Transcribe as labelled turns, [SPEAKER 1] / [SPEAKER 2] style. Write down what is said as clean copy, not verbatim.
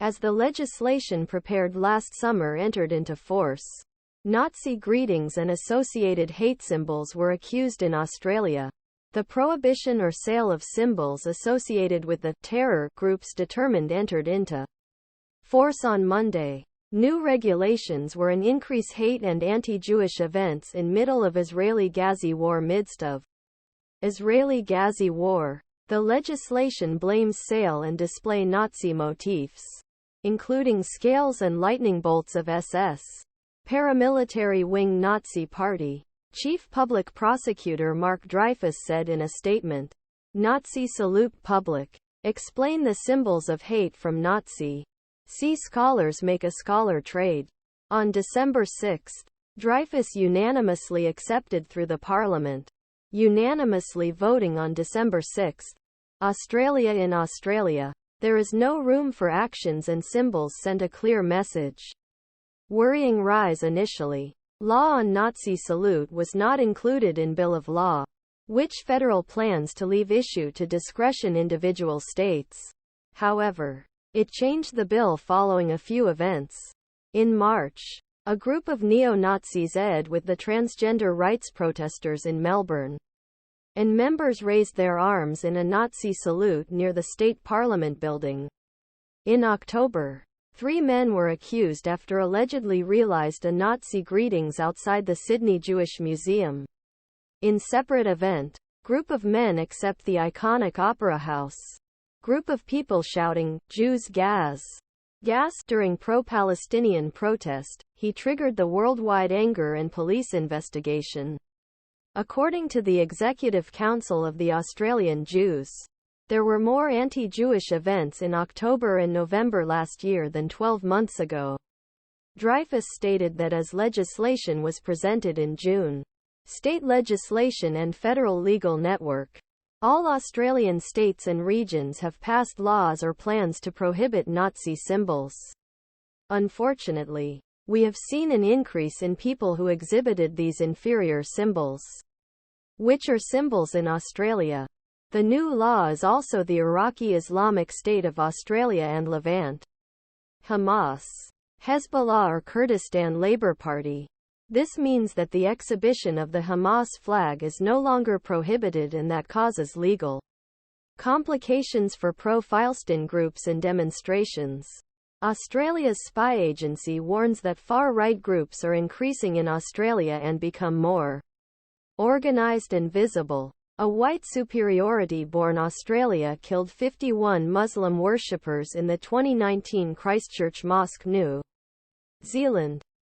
[SPEAKER 1] as the legislation prepared last summer entered into force. Nazi greetings and associated hate symbols were accused in Australia. The prohibition or sale of symbols associated with the terror groups determined entered into force on Monday. New regulations were an increase hate and anti-Jewish events in middle of Israeli-Gazze War. Midst of Israeli-Gazze War, the legislation blames sale and display Nazi motifs, including scales and lightning bolts of SS. Paramilitary wing Nazi Party. Chief Public Prosecutor Mark Dreyfus said in a statement, "Nazi salute public. Explain the symbols of hate from Nazi. See scholars make a scholar trade." On December 6, Dreyfus unanimously accepted through the Parliament. Unanimously voting on December 6. Australia. In Australia, there is no room for actions and symbols send a clear message. Worrying rise initially. Law on Nazi salute was not included in Bill of Law, which federal plans to leave issue to discretion individual states. However, it changed the bill following a few events. In March, a group of neo-Nazis ed with the transgender rights protesters in Melbourne, and members raised their arms in a Nazi salute near the state parliament building. In October, 3 men were accused after allegedly realised a Nazi greetings outside the Sydney Jewish Museum. In separate event, group of men accept the iconic Opera House. Group of people shouting, "Jews gas! Gas!" during pro-Palestinian protest. He triggered the worldwide anger and police investigation. According to the Executive Council of the Australian Jews, there were more anti-Jewish events in October and November last year than 12 months ago. Dreyfus stated that as legislation was presented in June, state legislation and federal legal network, all Australian states and regions have passed laws or plans to prohibit Nazi symbols. Unfortunately, we have seen an increase in people who exhibited these inferior symbols, which are symbols in Australia. The new law is also the Iraqi Islamic State of Australia and Levant. Hamas, Hezbollah or Kurdistan Labor Party. This means that the exhibition of the Hamas flag is no longer prohibited and that causes legal complications for pro-Filestin groups and demonstrations. Australia's spy agency warns that far-right groups are increasing in Australia and become more organised and visible. A white superiority-born Australia killed 51 Muslim worshippers in the 2019 Christchurch Mosque New Zealand.